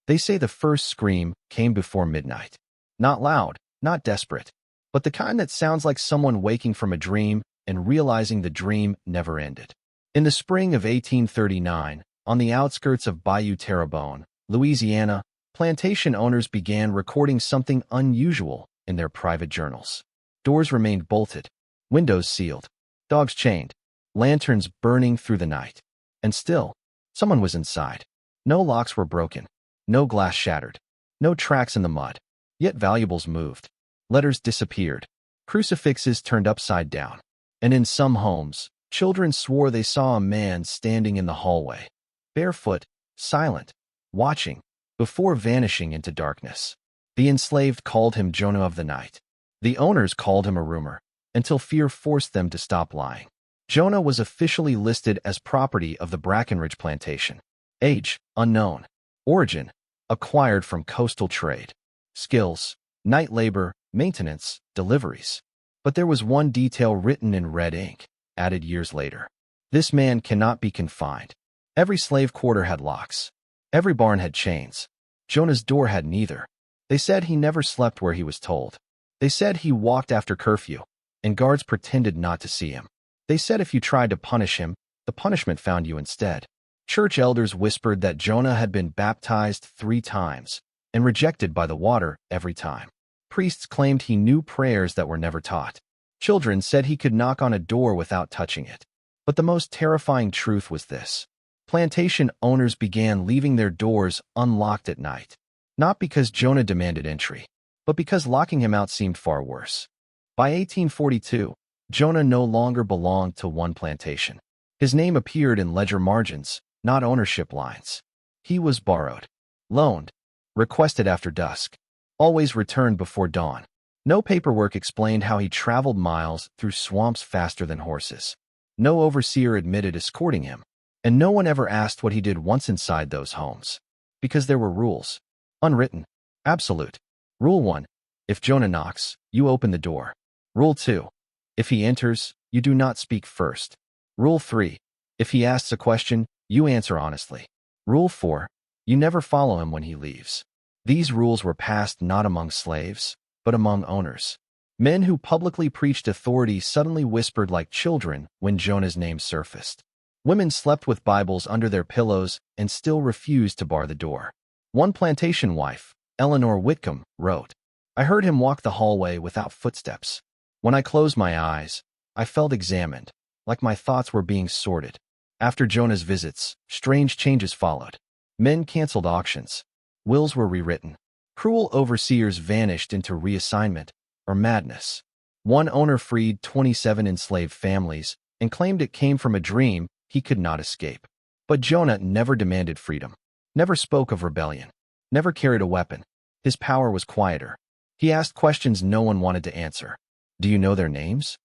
They say the first scream came before midnight. Not loud, not desperate, but the kind that sounds like someone waking from a dream and realizing the dream never ended. In the spring of 1839, on the outskirts of Bayou Terrebonne, Louisiana, plantation owners began recording something unusual in their private journals. Doors remained bolted, windows sealed, dogs chained, lanterns burning through the night. And still, someone was inside. No locks were broken, no glass shattered, no tracks in the mud. Yet valuables moved. Letters disappeared. Crucifixes turned upside down. And in some homes, children swore they saw a man standing in the hallway, barefoot, silent, watching, before vanishing into darkness. The enslaved called him Jonah of the night. The owners called him a rumor, until fear forced them to stop lying. Jonah was officially listed as property of the Brackenridge Plantation. Age, unknown. Origin, acquired from coastal trade. Skills, night labor, maintenance, deliveries. But there was one detail written in red ink, added years later. This man cannot be confined. Every slave quarter had locks. Every barn had chains. Jonah's door had neither. They said he never slept where he was told. They said he walked after curfew, and guards pretended not to see him. They said if you tried to punish him, the punishment found you instead. Church elders whispered that Jonah had been baptized 3 times and rejected by the water every time. Priests claimed he knew prayers that were never taught. Children said he could knock on a door without touching it. But the most terrifying truth was this. Plantation owners began leaving their doors unlocked at night. Not because Jonah demanded entry, but because locking him out seemed far worse. By 1842, Jonah no longer belonged to one plantation. His name appeared in ledger margins, not ownership lines. He was borrowed, loaned, requested after dusk, always returned before dawn. No paperwork explained how he traveled miles through swamps faster than horses. No overseer admitted escorting him, and no one ever asked what he did once inside those homes. Because there were rules. Unwritten. Absolute. Rule 1. If Jonah knocks, you open the door. Rule 2. If he enters, you do not speak first. Rule 3. If he asks a question, you answer honestly. Rule 4. You never follow him when he leaves. These rules were passed not among slaves, but among owners. Men who publicly preached authority suddenly whispered like children when Jonah's name surfaced. Women slept with Bibles under their pillows and still refused to bar the door. One plantation wife, Eleanor Whitcomb, wrote, "I heard him walk the hallway without footsteps. When I closed my eyes, I felt examined, like my thoughts were being sorted." After Jonah's visits, strange changes followed. Men canceled auctions. Wills were rewritten. Cruel overseers vanished into reassignment or madness. One owner freed 27 enslaved families and claimed it came from a dream he could not escape. But Jonah never demanded freedom, never spoke of rebellion, never carried a weapon. His power was quieter. He asked questions no one wanted to answer. Do you know their names?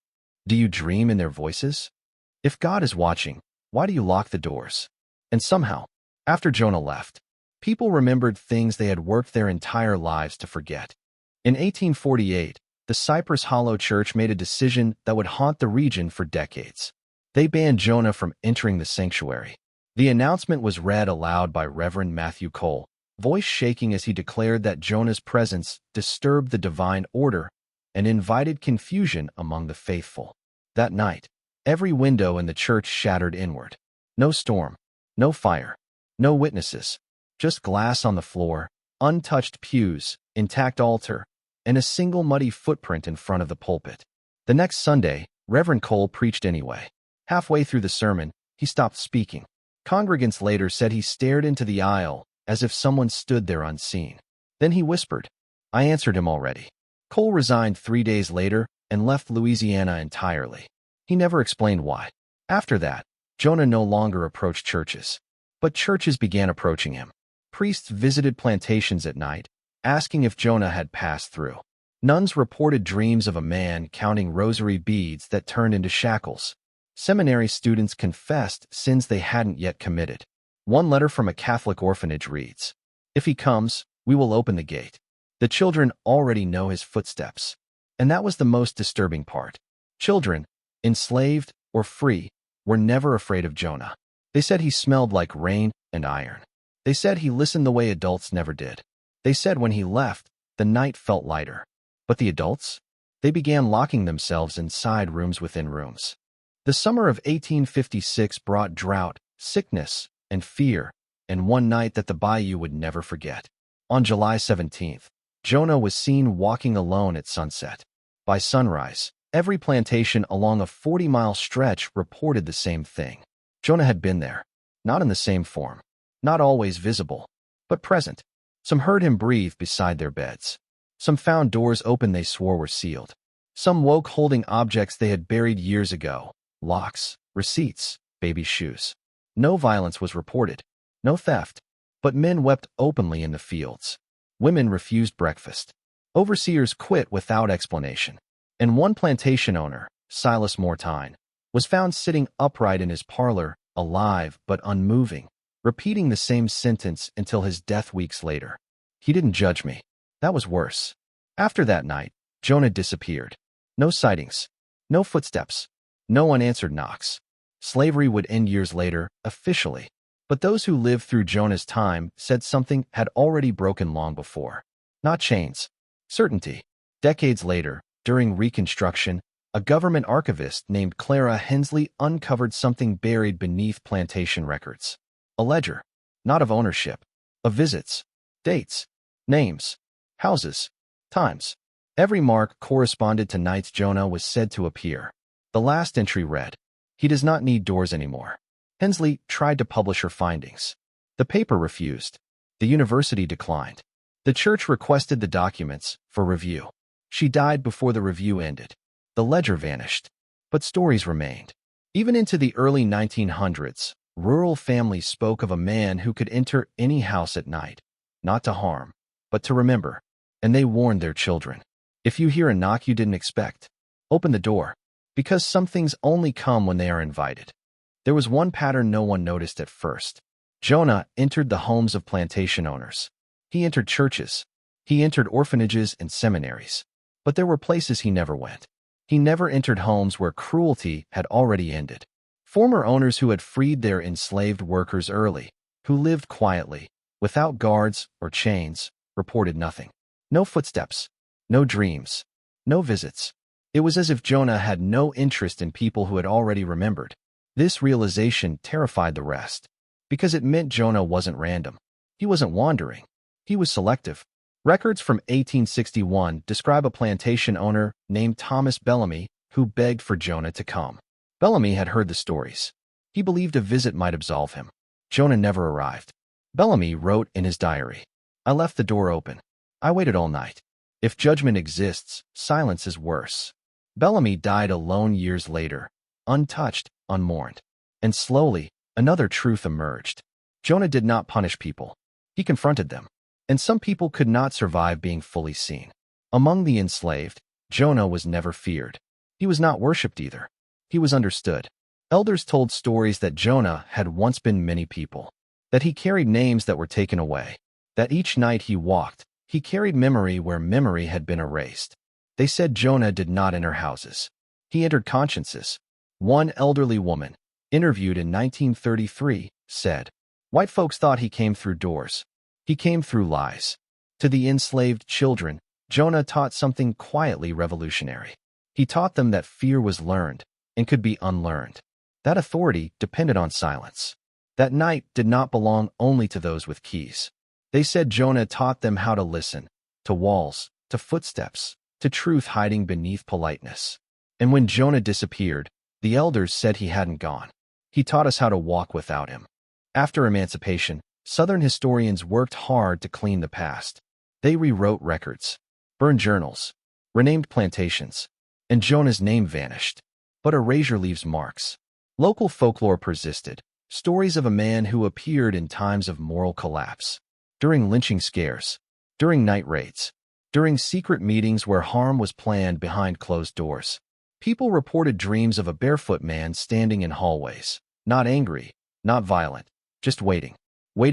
Do you dream in their voices? If God is watching, why do you lock the doors? And somehow, after Jonah left, people remembered things they had worked their entire lives to forget. In 1848, the Cypress Hollow Church made a decision that would haunt the region for decades. They banned Jonah from entering the sanctuary. The announcement was read aloud by Reverend Matthew Cole, voice shaking as he declared that Jonah's presence disturbed the divine order and invited confusion among the faithful. That night, every window in the church shattered inward. No storm, no fire, no witnesses. Just glass on the floor, untouched pews, intact altar, and a single muddy footprint in front of the pulpit. The next Sunday, Reverend Cole preached anyway. Halfway through the sermon, he stopped speaking. Congregants later said he stared into the aisle as if someone stood there unseen. Then he whispered, "I answered him already." Cole resigned 3 days later and left Louisiana entirely. He never explained why. After that, Jonah no longer approached churches. But churches began approaching him. Priests visited plantations at night, asking if Jonah had passed through. Nuns reported dreams of a man counting rosary beads that turned into shackles. Seminary students confessed sins they hadn't yet committed. One letter from a Catholic orphanage reads, "If he comes, we will open the gate." The children already know his footsteps. And that was the most disturbing part. Children, enslaved or free, were never afraid of Jonah. They said he smelled like rain and iron. They said he listened the way adults never did. They said when he left, the night felt lighter. But the adults? They began locking themselves inside rooms within rooms. The summer of 1856 brought drought, sickness, and fear, and one night that the bayou would never forget. On July 17th, Jonah was seen walking alone at sunset. By sunrise, every plantation along a 40-mile stretch reported the same thing. Jonah had been there, not in the same form, not always visible, but present. Some heard him breathe beside their beds. Some found doors open they swore were sealed. Some woke holding objects they had buried years ago, locks, receipts, baby shoes. No violence was reported, no theft, but men wept openly in the fields. Women refused breakfast. Overseers quit without explanation. And one plantation owner, Silas Mortine, was found sitting upright in his parlor, alive but unmoving, repeating the same sentence until his death weeks later. He didn't judge me. That was worse. After that night, Jonah disappeared. No sightings. No footsteps. No unanswered knocks. Slavery would end years later, officially. But those who lived through Jonah's time said something had already broken long before. Not chains. Certainty. Decades later, during Reconstruction, a government archivist named Clara Hensley uncovered something buried beneath plantation records. A ledger. Not of ownership. Of visits. Dates. Names. Houses. Times. Every mark corresponded to nights Jonah was said to appear. The last entry read, "He does not need doors anymore." Hensley tried to publish her findings. The paper refused. The university declined. The church requested the documents for review. She died before the review ended. The ledger vanished. But stories remained. Even into the early 1900s, rural families spoke of a man who could enter any house at night, not to harm, but to remember. And they warned their children. If you hear a knock you didn't expect, open the door, because some things only come when they are invited. There was one pattern no one noticed at first. Jonah entered the homes of plantation owners. He entered churches. He entered orphanages and seminaries. But there were places he never went. He never entered homes where cruelty had already ended. Former owners who had freed their enslaved workers early, who lived quietly, without guards or chains, reported nothing. No footsteps. No dreams. No visits. It was as if Jonah had no interest in people who had already remembered. This realization terrified the rest, because it meant Jonah wasn't random. He wasn't wandering. He was selective. Records from 1861 describe a plantation owner named Thomas Bellamy who begged for Jonah to come. Bellamy had heard the stories. He believed a visit might absolve him. Jonah never arrived. Bellamy wrote in his diary, "I left the door open. I waited all night. If judgment exists, silence is worse." Bellamy died alone years later, untouched, unmourned. And slowly, another truth emerged. Jonah did not punish people. He confronted them. And some people could not survive being fully seen. Among the enslaved, Jonah was never feared. He was not worshipped either. He was understood. Elders told stories that Jonah had once been many people, that he carried names that were taken away, that each night he walked, he carried memory where memory had been erased. They said Jonah did not enter houses. He entered consciences. One elderly woman, interviewed in 1933, said, "White folks thought he came through doors. He came through lies." To the enslaved children, Jonah taught something quietly revolutionary. He taught them that fear was learned and could be unlearned. That authority depended on silence. That night did not belong only to those with keys. They said Jonah taught them how to listen, to walls, to footsteps, to truth hiding beneath politeness. And when Jonah disappeared, the elders said he hadn't gone. He taught us how to walk without him. After emancipation, Southern historians worked hard to clean the past. They rewrote records, burned journals, renamed plantations, and Jonah's name vanished. But erasure leaves marks. Local folklore persisted, stories of a man who appeared in times of moral collapse, during lynching scares, during night raids, during secret meetings where harm was planned behind closed doors. People reported dreams of a barefoot man standing in hallways, not angry, not violent, just waiting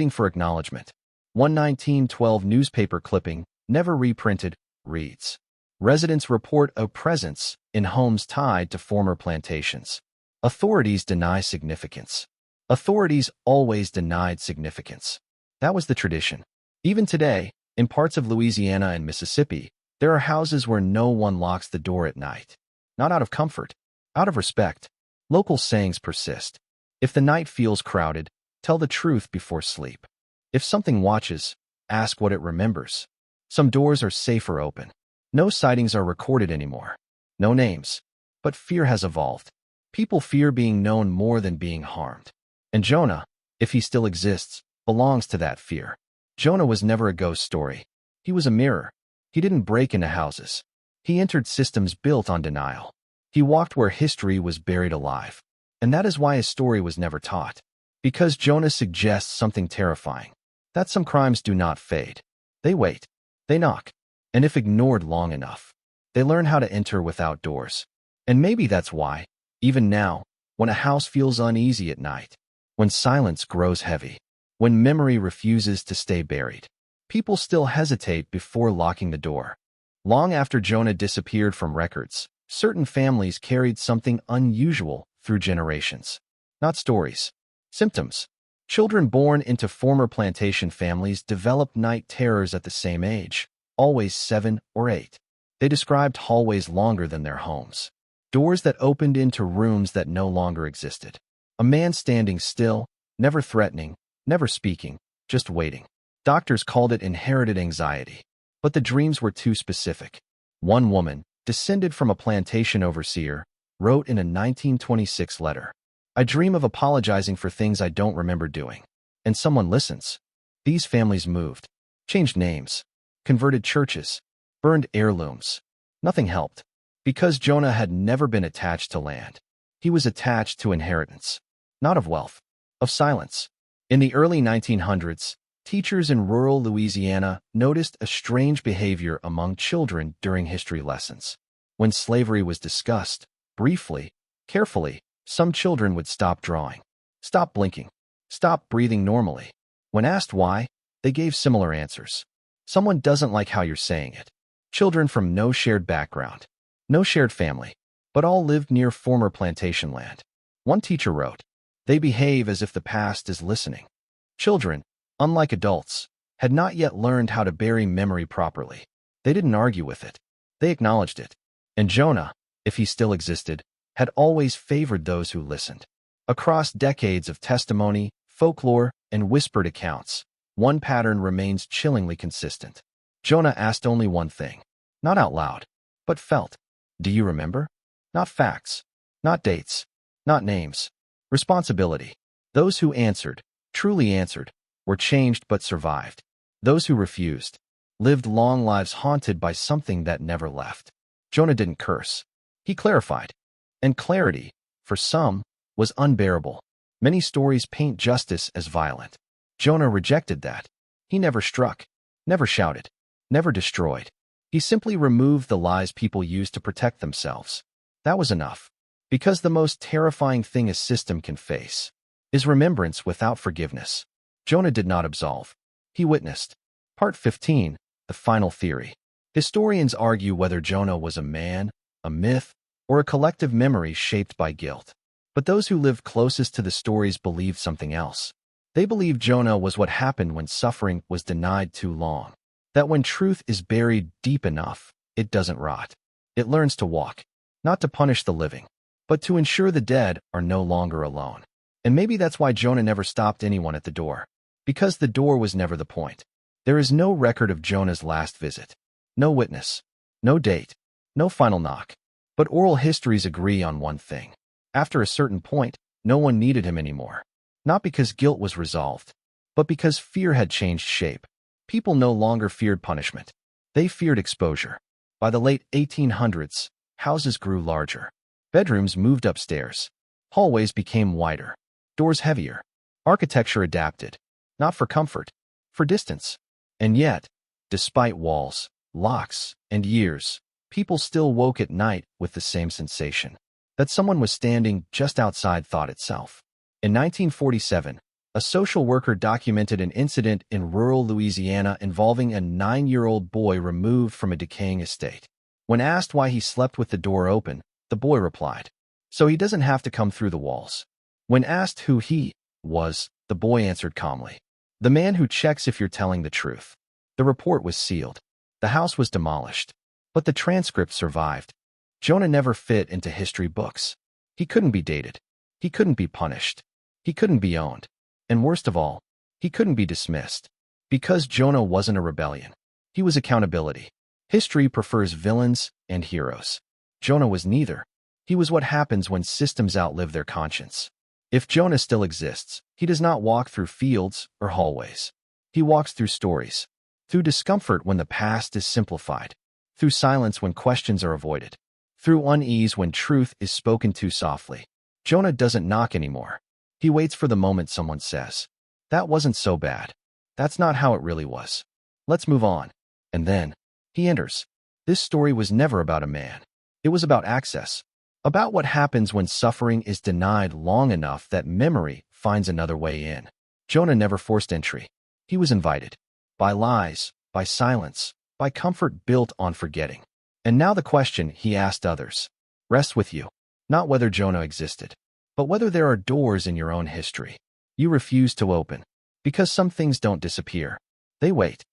for acknowledgement. One 1912 newspaper clipping, never reprinted, reads, "Residents report a presence in homes tied to former plantations. Authorities deny significance." Authorities always denied significance. That was the tradition. Even today, in parts of Louisiana and Mississippi, there are houses where no one locks the door at night. Not out of comfort, out of respect. Local sayings persist. If the night feels crowded, tell the truth before sleep. If something watches, ask what it remembers. Some doors are safer open. No sightings are recorded anymore. No names. But fear has evolved. People fear being known more than being harmed. And Jonah, if he still exists, belongs to that fear. Jonah was never a ghost story. He was a mirror. He didn't break into houses. He entered systems built on denial. He walked where history was buried alive. And that is why his story was never taught. Because Jonah suggests something terrifying. That some crimes do not fade. They wait. They knock. And if ignored long enough, they learn how to enter without doors. And maybe that's why, even now, when a house feels uneasy at night, when silence grows heavy, when memory refuses to stay buried, people still hesitate before locking the door. Long after Jonah disappeared from records, certain families carried something unusual through generations. Not stories. Symptoms. Children born into former plantation families developed night terrors at the same age, always 7 or 8. They described hallways longer than their homes. Doors that opened into rooms that no longer existed. A man standing still, never threatening, never speaking, just waiting. Doctors called it inherited anxiety. But the dreams were too specific. One woman, descended from a plantation overseer, wrote in a 1926 letter, "I dream of apologizing for things I don't remember doing." And someone listens. These families moved, changed names, converted churches, burned heirlooms. Nothing helped. Because Jonah had never been attached to land. He was attached to inheritance. Not of wealth, of silence. In the early 1900s, teachers in rural Louisiana noticed a strange behavior among children during history lessons. When slavery was discussed, briefly, carefully, some children would stop drawing, stop blinking, stop breathing normally. When asked why, they gave similar answers. Someone doesn't like how you're saying it. Children from no shared background, no shared family, but all lived near former plantation land. One teacher wrote, "They behave as if the past is listening." Children, unlike adults, had not yet learned how to bury memory properly. They didn't argue with it. They acknowledged it. And Jonah, if he still existed, had always favored those who listened. Across decades of testimony, folklore, and whispered accounts, one pattern remains chillingly consistent. Jonah asked only one thing, not out loud, but felt. Do you remember? Not facts, not dates, not names. Responsibility. Those who answered, truly answered, were changed but survived. Those who refused lived long lives haunted by something that never left. Jonah didn't curse. He clarified. And clarity, for some, was unbearable. Many stories paint justice as violent. Jonah rejected that. He never struck, never shouted, never destroyed. He simply removed the lies people used to protect themselves. That was enough. Because the most terrifying thing a system can face is remembrance without forgiveness. Jonah did not absolve. He witnessed. Part 15, the final theory. Historians argue whether Jonah was a man, a myth, or a collective memory shaped by guilt. But those who lived closest to the stories believed something else. They believed Jonah was what happened when suffering was denied too long. That when truth is buried deep enough, it doesn't rot. It learns to walk, not to punish the living, but to ensure the dead are no longer alone. And maybe that's why Jonah never stopped anyone at the door. Because the door was never the point. There is no record of Jonah's last visit. No witness. No date. No final knock. But oral histories agree on one thing. After a certain point, no one needed him anymore. Not because guilt was resolved, but because fear had changed shape. People no longer feared punishment. They feared exposure. By the late 1800s, houses grew larger. Bedrooms moved upstairs. Hallways became wider. Doors heavier. Architecture adapted. Not for comfort, for distance. And yet, despite walls, locks, and years, people still woke at night with the same sensation. That someone was standing just outside thought itself. In 1947, a social worker documented an incident in rural Louisiana involving a 9-year-old boy removed from a decaying estate. When asked why he slept with the door open, the boy replied, "So he doesn't have to come through the walls." When asked who he was, the boy answered calmly, The man who checks if you're telling the truth. The report was sealed. The house was demolished. But the transcript survived. Jonah never fit into history books. He couldn't be dated. He couldn't be punished. He couldn't be owned. And worst of all, he couldn't be dismissed. Because Jonah wasn't a rebellion. He was accountability. History prefers villains and heroes. Jonah was neither. He was what happens when systems outlive their conscience. If Jonah still exists, he does not walk through fields or hallways. He walks through stories. Through discomfort when the past is simplified. Through silence when questions are avoided. Through unease when truth is spoken too softly. Jonah doesn't knock anymore. He waits for the moment someone says, "That wasn't so bad. That's not how it really was. Let's move on." And then, he enters. This story was never about a man. It was about access. About what happens when suffering is denied long enough that memory finds another way in. Jonah never forced entry. He was invited. By lies, by silence, by comfort built on forgetting. And now the question he asked others rests with you. Not whether Jonah existed, but whether there are doors in your own history you refuse to open. Because some things don't disappear. They wait.